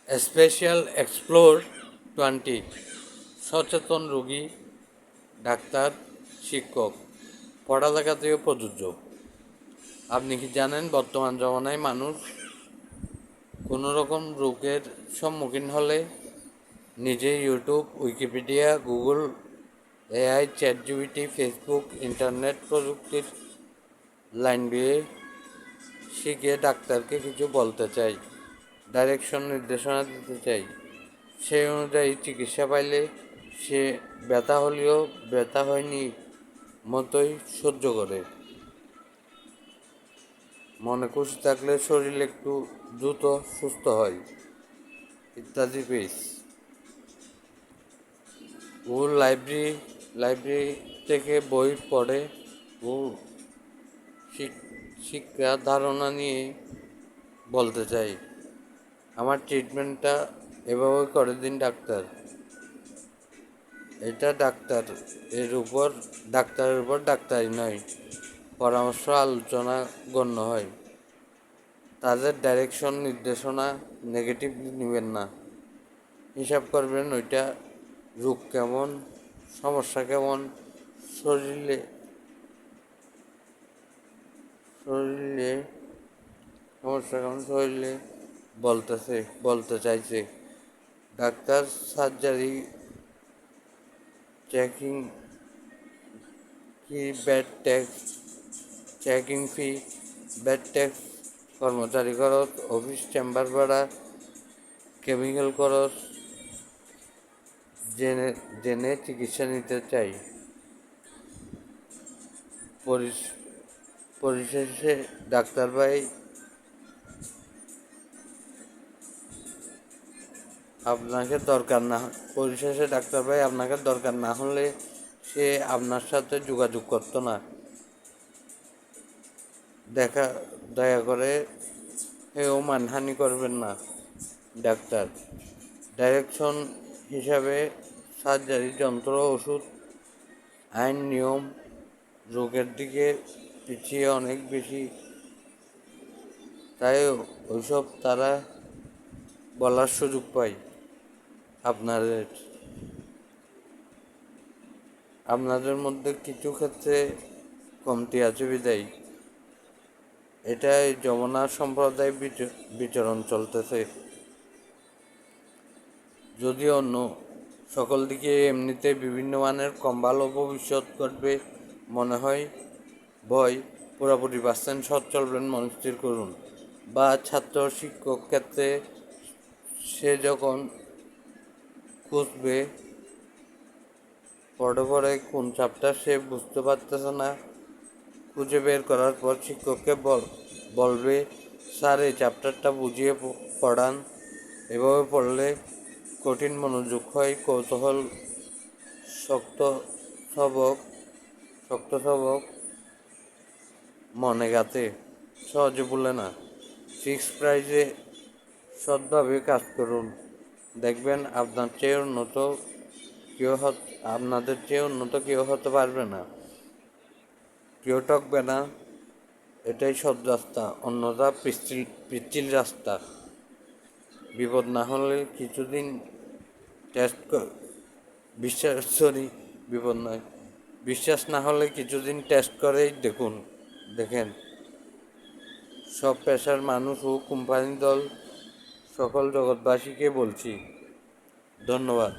Special explore 20 সচেতন রোগী, doctor, শিক্ষক, পড়ালেখাতেও প্রযোজ্য। আপনি কি জানেন বর্তমান জমানায় মানুষ কোনো রকম রোগের সম্মুখীন হলে নিজে YouTube, Wikipedia, Google, AI, ChatGPT, Facebook, internet প্রযুক্তির লাইন দিয়ে শিখে ডাক্তারকে কিছু বলতে চাই, ডাইরেকশন নির্দেশনা দিতে চাই। সেই অনুযায়ী চিকিৎসা পাইলে সে ব্যথা হলেও ব্যথা হয়নি মতোই সহ্য করে। মনে খুশি থাকলে শরীর একটু দ্রুত সুস্থ হয় ইত্যাদি পেজ। ও লাইব্রেরি থেকে বই পড়ে ও শিক্ষা ধারণা নিয়ে বলতে চাই, আমার ট্রিটমেন্টটা এভাবে করে দিন ডাক্তার। এটা ডাক্তারের উপর ডাক্তারি নয়, পরামর্শ আলোচনা গণ্য হয়। তাদের ডাইরেকশন নির্দেশনা নেগেটিভলি নেবেন না, হিসাব করবেন ওইটা রোগ কেমন, সমস্যা কেমন, শরীরে সমস্যা কেমন শরীরে বলতে চাইছে। ডাক্তার সার্জারি চেকিং ফি, ব্যাড ট্যাক্স, কর্মচারী খরচ, অফিস চেম্বার ভাড়া, কেমিক্যাল খরচ জেনে চিকিৎসা নিতে চাই। পরিশেষে ডাক্তার ভাই আপনাকে দরকার না হলে সে আপনার সাথে যোগাযোগ করতো না। দয়া করে হেও মানহানি করবেন না। ডাক্তার ডাইরেকশন হিসাবে সার্জারি, যন্ত্র, ওষুধ, আইন, নিয়ম, রোগের দিকে পিছিয়ে অনেক বেশি, তাই ওইসব তারা বলার সুযোগ পায়। আপনাদের মধ্যে কিছু ক্ষেত্রে কমতি আছে বিদায় এটাই যমুনা সম্প্রদায় বিচরণ চলতেছে। যদি অন্য সকল দিকে এমনিতে বিভিন্ন মানের কম ভালো ভবিষ্যৎ ঘটবে মনে হয়, ভয় পুরোপুরি % সৎ চলবেন মনস্থির করুন। বা ছাত্র শিক্ষক ক্ষেত্রে সে যখন খুঁজবে পড়ে কোন চ্যাপ্টার সে বুঝতে পারতেছে না, খুঁজে বের করার পর শিক্ষককে বলবে স্যার এই চ্যাপ্টারটা বুঝিয়ে পড়ান। এভাবে পড়লে কঠিন মনোযোগ হয়, কৌতূহল শক্ত সবক মনে গাঁথে, সহজে ভুলে না। ফিক্সড প্রাইজে সৎভাবে কাজ করুন, দেখবেন আপনাদের চেয়ে উন্নত কেউ হতে পারবে না, কেউ ঠকবে না। এটাই সৎ রাস্তা, অন্যরা পিচ্ছিল রাস্তা। বিপদ না হলে কিছুদিন বিশ্বাস না হলে কিছুদিন টেস্ট করেই দেখেন। সব পেশার মানুষ ও কোম্পানি দল সকল জগৎবাসীকে বলছি, ধন্যবাদ।